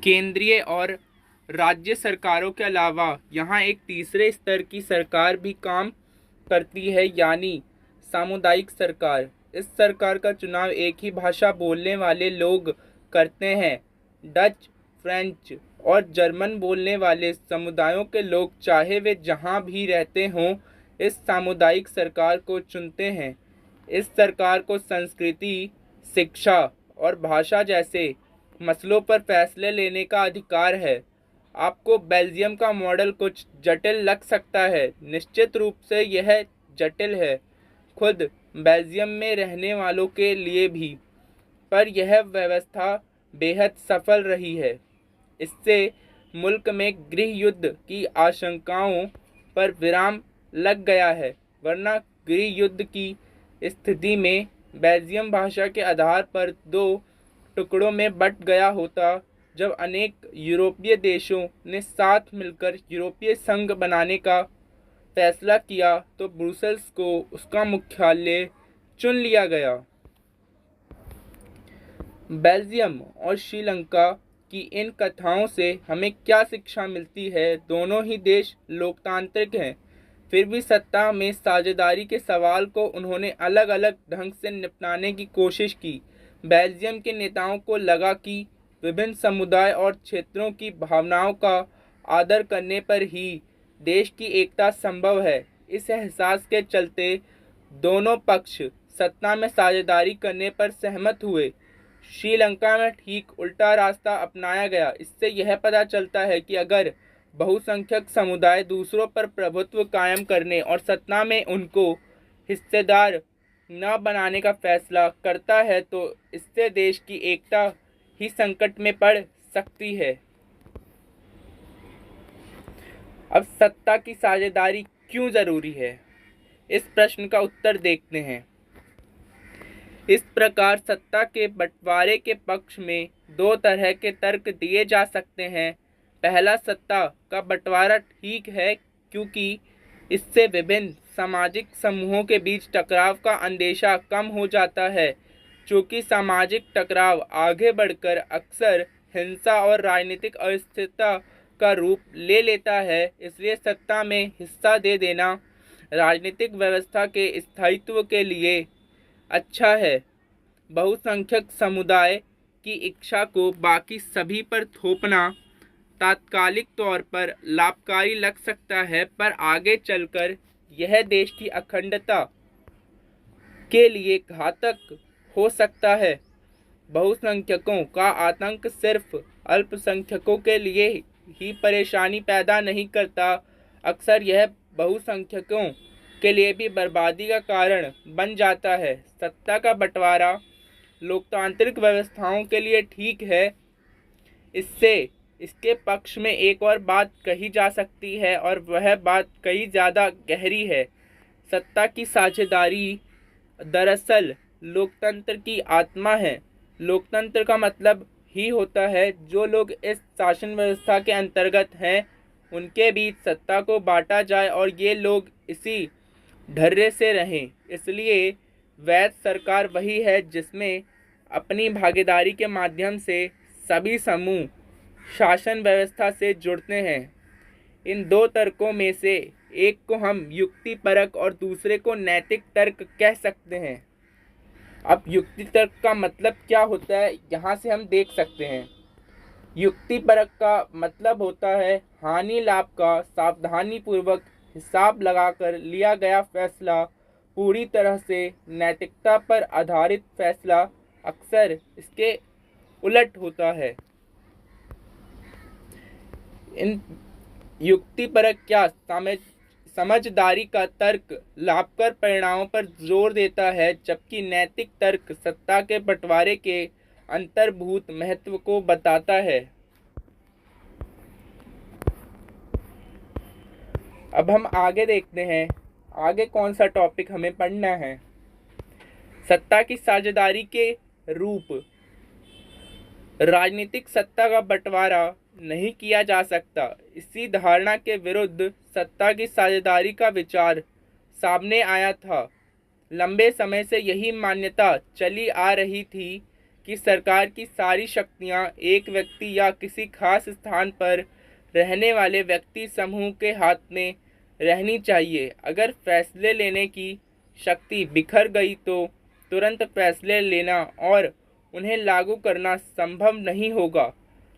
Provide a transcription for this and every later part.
केंद्रीय और राज्य सरकारों के अलावा यहाँ एक तीसरे स्तर की सरकार भी काम करती है, यानी सामुदायिक सरकार। इस सरकार का चुनाव एक ही भाषा बोलने वाले लोग करते हैं। डच, फ्रेंच और जर्मन बोलने वाले समुदायों के लोग, चाहे वे जहाँ भी रहते हों, इस सामुदायिक सरकार को चुनते हैं। इस सरकार को संस्कृति, शिक्षा और भाषा जैसे मसलों पर फैसले लेने का अधिकार है। आपको बेल्जियम का मॉडल कुछ जटिल लग सकता है। निश्चित रूप से यह जटिल है, खुद बेल्जियम में रहने वालों के लिए भी, पर यह व्यवस्था बेहद सफल रही है। इससे मुल्क में गृह युद्ध की आशंकाओं पर विराम लग गया है, वरना गृह युद्ध की स्थिति में बेल्जियम भाषा के आधार पर दो टुकड़ों में बंट गया होता। जब अनेक यूरोपीय देशों ने साथ मिलकर यूरोपीय संघ बनाने का फैसला किया तो ब्रुसेल्स को उसका मुख्यालय चुन लिया गया। बेल्जियम और श्रीलंका की इन कथाओं से हमें क्या शिक्षा मिलती है? दोनों ही देश लोकतांत्रिक हैं, फिर भी सत्ता में साझेदारी के सवाल को उन्होंने अलग अलग ढंग से निपटाने की कोशिश की। बेल्जियम के नेताओं को लगा कि विभिन्न समुदाय और क्षेत्रों की भावनाओं का आदर करने पर ही देश की एकता संभव है। इस एहसास के चलते दोनों पक्ष सत्ता में साझेदारी करने पर सहमत हुए। श्रीलंका में ठीक उल्टा रास्ता अपनाया गया। इससे यह पता चलता है कि अगर बहुसंख्यक समुदाय दूसरों पर प्रभुत्व कायम करने और सत्ता में उनको हिस्सेदार न बनाने का फैसला करता है तो इससे देश की एकता ही संकट में पड़ सकती है। अब सत्ता की साझेदारी क्यों जरूरी है, इस प्रश्न का उत्तर देखते हैं। इस प्रकार सत्ता के बंटवारे के पक्ष में दो तरह के तर्क दिए जा सकते हैं। पहला, सत्ता का बंटवारा ठीक है क्योंकि इससे विभिन्न सामाजिक समूहों के बीच टकराव का अंदेशा कम हो जाता है। चूँकि सामाजिक टकराव आगे बढ़कर अक्सर हिंसा और राजनीतिक अस्थिरता का रूप ले लेता है, इसलिए सत्ता में हिस्सा दे देना राजनीतिक व्यवस्था के स्थायित्व के लिए अच्छा है। बहुसंख्यक समुदाय की इच्छा को बाकी सभी पर थोपना तात्कालिक तौर पर लाभकारी लग सकता है, पर आगे चलकर यह देश की अखंडता के लिए घातक हो सकता है। बहुसंख्यकों का आतंक सिर्फ अल्पसंख्यकों के लिए ही परेशानी पैदा नहीं करता, अक्सर यह बहुसंख्यकों के लिए भी बर्बादी का कारण बन जाता है। सत्ता का बंटवारा लोकतांत्रिक व्यवस्थाओं के लिए ठीक है। इससे इसके पक्ष में एक और बात कही जा सकती है और वह बात कई ज़्यादा गहरी है। सत्ता की साझेदारी दरअसल लोकतंत्र की आत्मा है। लोकतंत्र का मतलब ही होता है जो लोग इस शासन व्यवस्था के अंतर्गत हैं उनके बीच सत्ता को बांटा जाए और ये लोग इसी ढर्रे से रहें। इसलिए वैध सरकार वही है जिसमें अपनी भागीदारी के माध्यम से सभी समूह शासन व्यवस्था से जुड़ते हैं। इन दो तर्कों में से एक को हम युक्तिपरक और दूसरे को नैतिक तर्क कह सकते हैं। अब युक्ति तर्क का मतलब क्या होता है, यहाँ से हम देख सकते हैं। युक्तिपरक का मतलब होता है हानि लाभ का सावधानीपूर्वक हिसाब लगाकर लिया गया फैसला। पूरी तरह से नैतिकता पर आधारित फैसला अक्सर इसके उलट होता है। इन युक्तिपरक क्या समझदारी का तर्क लाभकर परिणामों पर जोर देता है, जबकि नैतिक तर्क सत्ता के बंटवारे के अंतर्भूत महत्व को बताता है। अब हम आगे देखते हैं, आगे कौन सा टॉपिक हमें पढ़ना है। सत्ता की साझेदारी के रूप। राजनीतिक सत्ता का बंटवारा नहीं किया जा सकता। इसी धारणा के विरुद्ध सत्ता की साझेदारी का विचार सामने आया था। लंबे समय से यही मान्यता चली आ रही थी कि सरकार की सारी शक्तियां एक व्यक्ति या किसी खास स्थान पर रहने वाले व्यक्ति समूह के हाथ में रहनी चाहिए। अगर फैसले लेने की शक्ति बिखर गई तो तुरंत फैसले लेना और उन्हें लागू करना संभव नहीं होगा।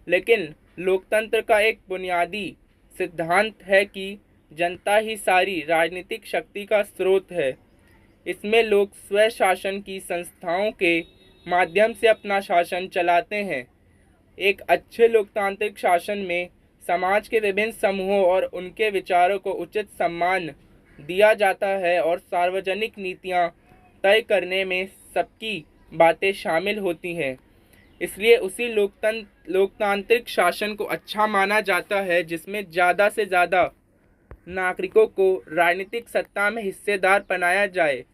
लेकिन लोकतंत्र का एक बुनियादी सिद्धांत है कि जनता ही सारी राजनीतिक शक्ति का स्रोत है। इसमें लोग स्वशासन की संस्थाओं के माध्यम से अपना शासन चलाते हैं। एक अच्छे लोकतांत्रिक शासन में समाज के विभिन्न समूहों और उनके विचारों को उचित सम्मान दिया जाता है और सार्वजनिक नीतियां तय करने में सबकी बातें शामिल होती हैं। इसलिए उसी लोकतांत्रिक शासन को अच्छा माना जाता है जिसमें ज़्यादा से ज़्यादा नागरिकों को राजनीतिक सत्ता में हिस्सेदार बनाया जाए।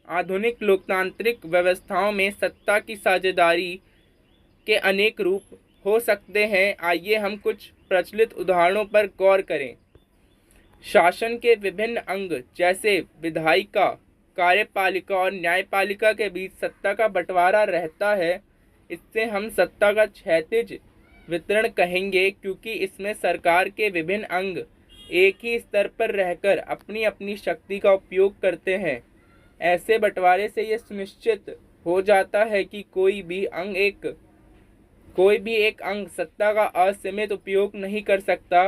आधुनिक लोकतांत्रिक व्यवस्थाओं में सत्ता की साझेदारी के अनेक रूप हो सकते हैं। आइए हम कुछ प्रचलित उदाहरणों पर गौर करें। शासन के विभिन्न अंग जैसे विधायिका, कार्यपालिका और न्यायपालिका के बीच सत्ता का बंटवारा रहता है। इससे हम सत्ता का क्षैतिज वितरण कहेंगे, क्योंकि इसमें सरकार के विभिन्न अंग एक ही स्तर पर रहकर अपनी अपनी शक्ति का उपयोग करते हैं। ऐसे बंटवारे से यह सुनिश्चित हो जाता है कि कोई भी एक अंग सत्ता का असीमित उपयोग नहीं कर सकता।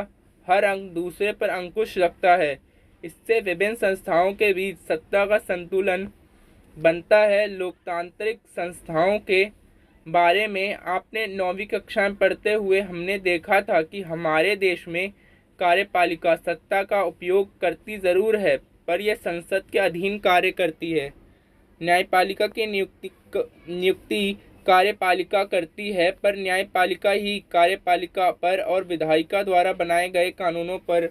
हर अंग दूसरे पर अंकुश रखता है। इससे विभिन्न संस्थाओं के बीच सत्ता का संतुलन बनता है। लोकतांत्रिक संस्थाओं के बारे में आपने 9वीं कक्षा में पढ़ते हुए हमने देखा था कि हमारे देश में कार्यपालिका सत्ता का उपयोग करती ज़रूर है, पर यह संसद के अधीन कार्य करती है। न्यायपालिका की नियुक्ति कार्यपालिका करती है, पर न्यायपालिका ही कार्यपालिका पर और विधायिका द्वारा बनाए गए कानूनों पर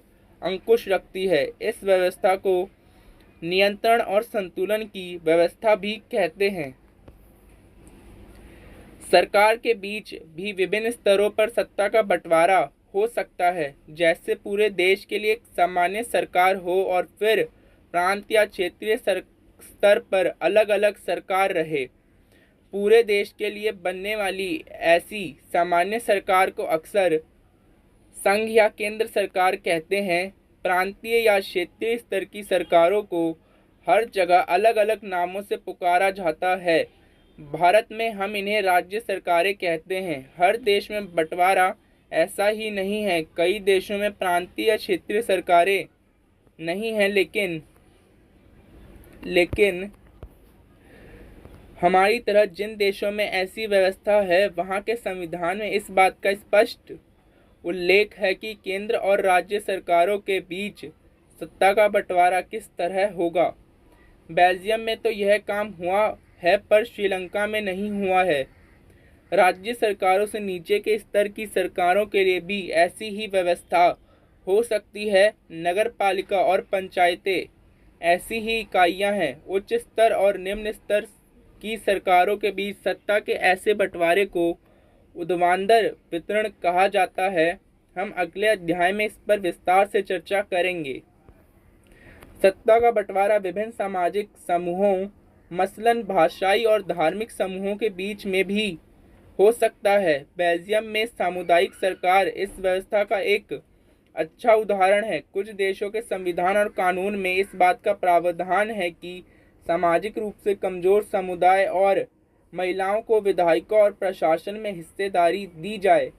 अंकुश रखती है। इस व्यवस्था को नियंत्रण और संतुलन की व्यवस्था भी कहते हैं। सरकार के बीच भी विभिन्न स्तरों पर सत्ता का बंटवारा हो सकता है, जैसे पूरे देश के लिए एक सामान्य सरकार हो और फिर प्रांत या क्षेत्रीय स्तर पर अलग अलग सरकार रहे। पूरे देश के लिए बनने वाली ऐसी सामान्य सरकार को अक्सर संघ या केंद्र सरकार कहते हैं। प्रांतीय या क्षेत्रीय स्तर की सरकारों को हर जगह अलग अलग नामों से पुकारा जाता है। भारत में हम इन्हें राज्य सरकारें कहते हैं। हर देश में बंटवारा ऐसा ही नहीं है। कई देशों में प्रांतीय या क्षेत्रीय सरकारें नहीं हैं, लेकिन हमारी तरह जिन देशों में ऐसी व्यवस्था है, वहाँ के संविधान में इस बात का स्पष्ट उल्लेख है कि केंद्र और राज्य सरकारों के बीच सत्ता का बंटवारा किस तरह होगा। बेल्जियम में तो यह काम हुआ है, पर श्रीलंका में नहीं हुआ है। राज्य सरकारों से नीचे के स्तर की सरकारों के लिए भी ऐसी ही व्यवस्था हो सकती है। नगर पालिका और पंचायतें ऐसी ही इकाइयां हैं। उच्च स्तर और निम्न स्तर की सरकारों के बीच सत्ता के ऐसे बंटवारे को ऊर्ध्वाधर वितरण कहा जाता है। हम अगले अध्याय में इस पर विस्तार से चर्चा करेंगे। सत्ता का बंटवारा विभिन्न सामाजिक समूहों, मसलन भाषाई और धार्मिक समूहों के बीच में भी हो सकता है। बेल्जियम में सामुदायिक सरकार इस व्यवस्था का एक अच्छा उदाहरण है। कुछ देशों के संविधान और कानून में इस बात का प्रावधान है कि सामाजिक रूप से कमजोर समुदाय और महिलाओं को विधायिका और प्रशासन में हिस्सेदारी दी जाए।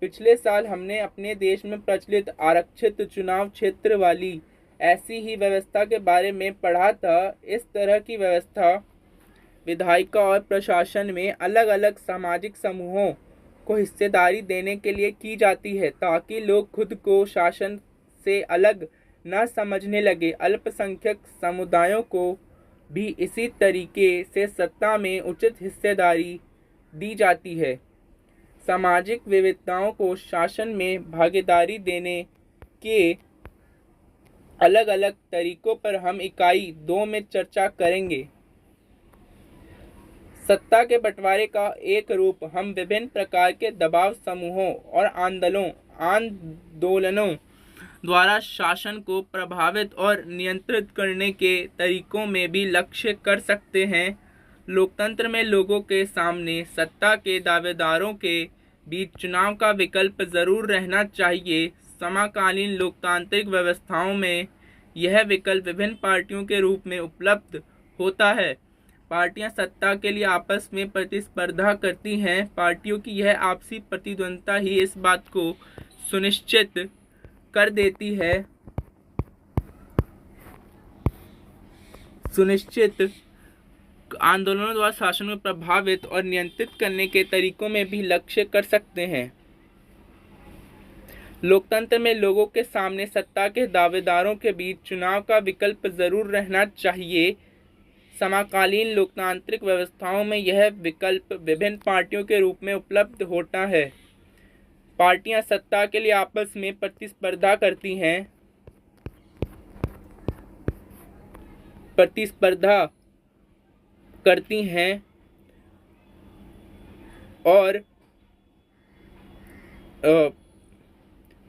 पिछले साल हमने अपने देश में प्रचलित आरक्षित चुनाव क्षेत्र वाली ऐसी ही व्यवस्था के बारे में पढ़ा था। इस तरह की व्यवस्था विधायिका और प्रशासन में अलग अलग सामाजिक समूहों को हिस्सेदारी देने के लिए की जाती है, ताकि लोग खुद को शासन से अलग न समझने लगे। अल्पसंख्यक समुदायों को भी इसी तरीके से सत्ता में उचित हिस्सेदारी दी जाती है। सामाजिक विविधताओं को शासन में भागीदारी देने के अलग अलग तरीकों पर हम इकाई 2 में चर्चा करेंगे। सत्ता के बंटवारे का एक रूप हम विभिन्न प्रकार के दबाव समूहों और आंदोलनों द्वारा शासन को प्रभावित और नियंत्रित करने के तरीकों में भी लक्ष्य कर सकते हैं। लोकतंत्र में लोगों के सामने सत्ता के दावेदारों के बीच चुनाव का विकल्प जरूर रहना चाहिए। समकालीन लोकतांत्रिक व्यवस्थाओं में यह विकल्प विभिन्न पार्टियों के रूप में उपलब्ध होता है। पार्टियां सत्ता के लिए आपस में प्रतिस्पर्धा करती हैं। पार्टियों की यह आपसी प्रतिद्वंद्विता ही इस बात को सुनिश्चित कर देती है आंदोलनों द्वारा शासन को प्रभावित और नियंत्रित करने के तरीकों में भी लक्ष्य कर सकते हैं। लोकतंत्र में लोगों के सामने सत्ता के दावेदारों के बीच चुनाव का विकल्प जरूर रहना चाहिए। समकालीन लोकतांत्रिक व्यवस्थाओं में यह विकल्प विभिन्न पार्टियों के रूप में उपलब्ध होता है। पार्टियां सत्ता के लिए आपस में प्रतिस्पर्धा करती हैं और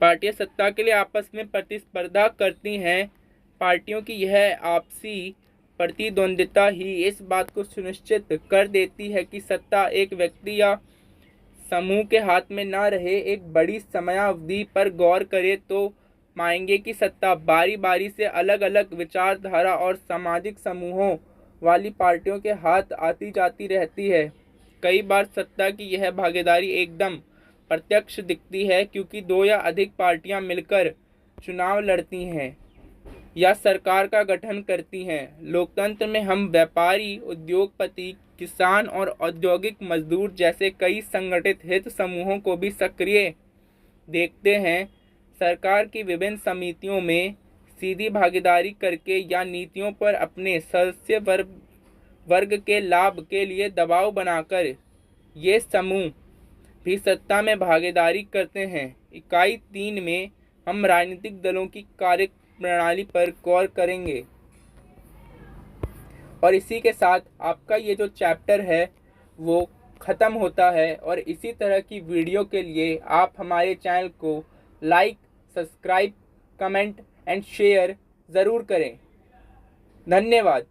पार्टियां सत्ता के लिए आपस में प्रतिस्पर्धा करती हैं। पार्टियों की यह आपसी प्रतिद्वंद्विता ही इस बात को सुनिश्चित कर देती है कि सत्ता एक व्यक्ति या समूह के हाथ में न रहे। एक बड़ी समयावधि पर गौर करें तो पाएंगे कि सत्ता बारी बारी से अलग अलग विचारधारा और सामाजिक समूहों वाली पार्टियों के हाथ आती जाती रहती है। कई बार सत्ता की यह भागीदारी एकदम प्रत्यक्ष दिखती है, क्योंकि दो या अधिक पार्टियां मिलकर चुनाव लड़ती हैं या सरकार का गठन करती हैं। लोकतंत्र में हम व्यापारी, उद्योगपति, किसान और औद्योगिक मजदूर जैसे कई संगठित हित समूहों को भी सक्रिय देखते हैं। सरकार की विभिन्न समितियों में सीधी भागीदारी करके या नीतियों पर अपने सदस्य वर्ग के लाभ के लिए दबाव बनाकर ये समूह भी सत्ता में भागीदारी करते हैं। इकाई 3 में हम राजनीतिक दलों की कार्यप्रणाली पर गौर करेंगे। और इसी के साथ आपका ये जो चैप्टर है वो ख़त्म होता है। और इसी तरह की वीडियो के लिए आप हमारे चैनल को like, subscribe, comment and share ज़रूर करें। धन्यवाद।